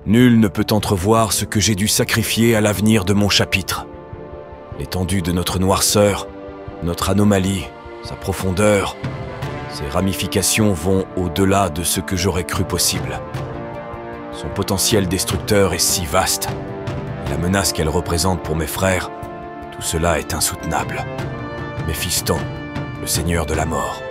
Nul ne peut entrevoir ce que j'ai dû sacrifier à l'avenir de mon chapitre. L'étendue de notre noirceur, notre anomalie, sa profondeur, ses ramifications vont au-delà de ce que j'aurais cru possible. Son potentiel destructeur est si vaste, et la menace qu'elle représente pour mes frères, tout cela est insoutenable. Méphiston, le seigneur de la mort.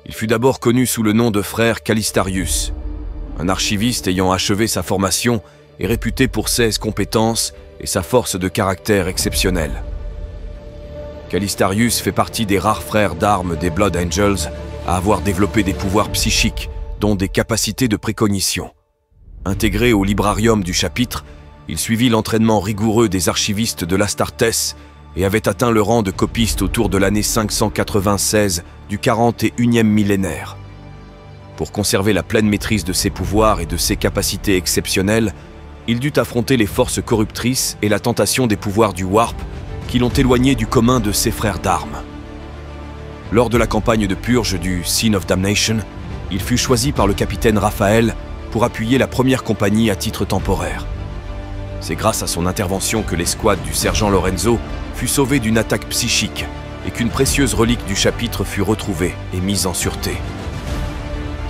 Il fut d'abord connu sous le nom de frère Calistarius, un archiviste ayant achevé sa formation et réputé pour ses compétences et sa force de caractère exceptionnelle. Calistarius fait partie des rares frères d'armes des Blood Angels à avoir développé des pouvoirs psychiques, dont des capacités de précognition. Intégré au librarium du chapitre, il suivit l'entraînement rigoureux des archivistes de l'Astartés et avait atteint le rang de copiste autour de l'année 596 du 41e millénaire. Pour conserver la pleine maîtrise de ses pouvoirs et de ses capacités exceptionnelles, il dut affronter les forces corruptrices et la tentation des pouvoirs du Warp qui l'ont éloigné du commun de ses frères d'armes. Lors de la campagne de purge du Scene of Damnation, il fut choisi par le capitaine Raphaël pour appuyer la première compagnie à titre temporaire. C'est grâce à son intervention que l'escouade du sergent Lorenzo fut sauvée d'une attaque psychique et qu'une précieuse relique du chapitre fut retrouvée et mise en sûreté.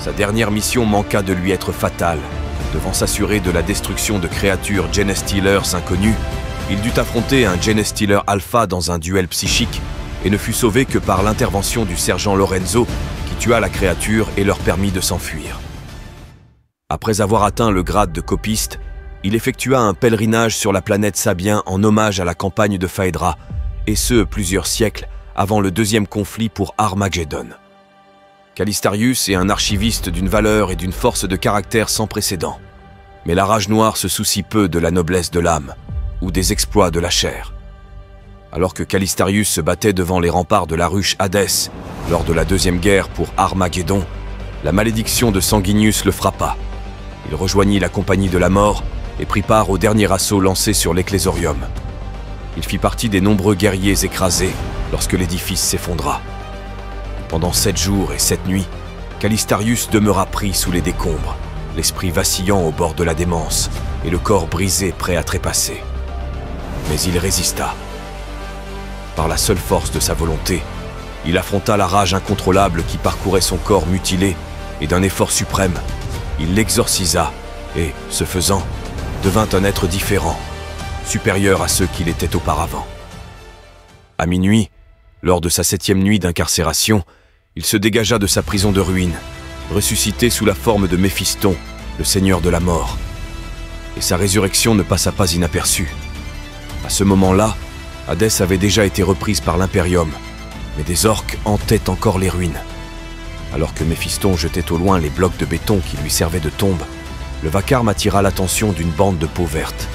Sa dernière mission manqua de lui être fatale. Devant s'assurer de la destruction de créatures Genestealers inconnues, il dut affronter un Genestealer Alpha dans un duel psychique et ne fut sauvé que par l'intervention du sergent Lorenzo qui tua la créature et leur permit de s'enfuir. Après avoir atteint le grade de copiste, il effectua un pèlerinage sur la planète Sabien en hommage à la campagne de Phaedra, et ce plusieurs siècles avant le deuxième conflit pour Armageddon. Calistarius est un archiviste d'une valeur et d'une force de caractère sans précédent. Mais la rage noire se soucie peu de la noblesse de l'âme ou des exploits de la chair. Alors que Calistarius se battait devant les remparts de la ruche Hadès lors de la deuxième guerre pour Armageddon, la malédiction de Sanguinius le frappa. Il rejoignit la compagnie de la mort et prit part au dernier assaut lancé sur l'Ecclésorium. Il fit partie des nombreux guerriers écrasés lorsque l'édifice s'effondra. Pendant 7 jours et 7 nuits, Calistarius demeura pris sous les décombres, l'esprit vacillant au bord de la démence et le corps brisé prêt à trépasser. Mais il résista. Par la seule force de sa volonté, il affronta la rage incontrôlable qui parcourait son corps mutilé et d'un effort suprême, il l'exorcisa et, ce faisant, devint un être différent, supérieur à ceux qu'il était auparavant. À minuit, lors de sa 7e nuit d'incarcération, il se dégagea de sa prison de ruines, ressuscité sous la forme de Méphiston, le seigneur de la mort. Et sa résurrection ne passa pas inaperçue. À ce moment-là, Hadès avait déjà été reprise par l'Imperium, mais des orques hantaient encore les ruines. Alors que Méphiston jetait au loin les blocs de béton qui lui servaient de tombe, le vacarme attira l'attention d'une bande de peaux vertes.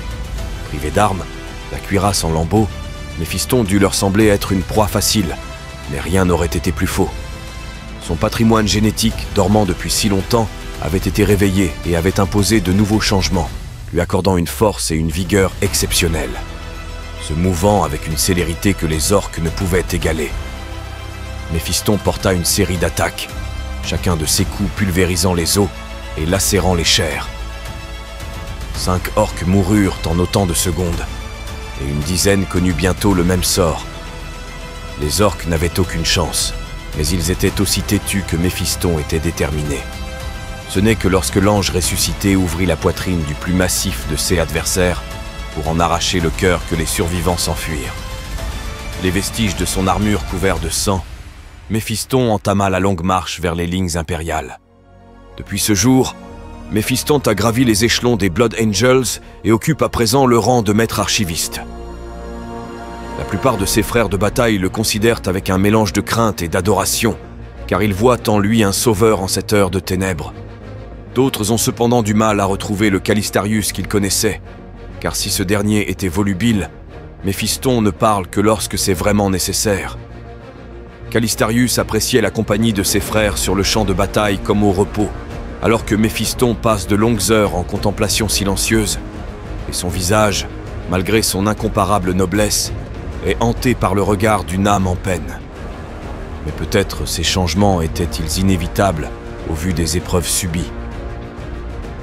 Privé d'armes, la cuirasse en lambeaux, Méphiston dut leur sembler être une proie facile, mais rien n'aurait été plus faux. Son patrimoine génétique, dormant depuis si longtemps, avait été réveillé et avait imposé de nouveaux changements, lui accordant une force et une vigueur exceptionnelles, se mouvant avec une célérité que les orques ne pouvaient égaler. Méphiston porta une série d'attaques, chacun de ses coups pulvérisant les os et lacérant les chairs. 5 orques moururent en autant de secondes, et une dizaine connut bientôt le même sort. Les orques n'avaient aucune chance, mais ils étaient aussi têtus que Méphiston était déterminé. Ce n'est que lorsque l'ange ressuscité ouvrit la poitrine du plus massif de ses adversaires pour en arracher le cœur que les survivants s'enfuirent. Les vestiges de son armure couverts de sang, Méphiston entama la longue marche vers les lignes impériales. Depuis ce jour, Méphiston a gravi les échelons des Blood Angels et occupe à présent le rang de maître archiviste. La plupart de ses frères de bataille le considèrent avec un mélange de crainte et d'adoration, car ils voient en lui un sauveur en cette heure de ténèbres. D'autres ont cependant du mal à retrouver le Calistarius qu'ils connaissaient, car si ce dernier était volubile, Méphiston ne parle que lorsque c'est vraiment nécessaire. Calistarius appréciait la compagnie de ses frères sur le champ de bataille comme au repos, alors que Méphiston passe de longues heures en contemplation silencieuse, et son visage, malgré son incomparable noblesse, est hanté par le regard d'une âme en peine. Mais peut-être ces changements étaient-ils inévitables au vu des épreuves subies.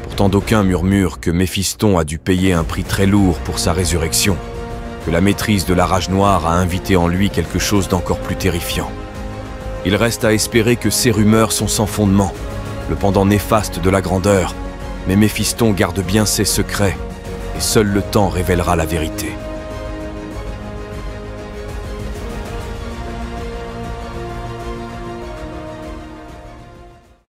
Pourtant d'aucuns murmurent que Méphiston a dû payer un prix très lourd pour sa résurrection, que la maîtrise de la rage noire a invité en lui quelque chose d'encore plus terrifiant. Il reste à espérer que ces rumeurs sont sans fondement, le pendant néfaste de la grandeur, mais Méphiston garde bien ses secrets, et seul le temps révélera la vérité.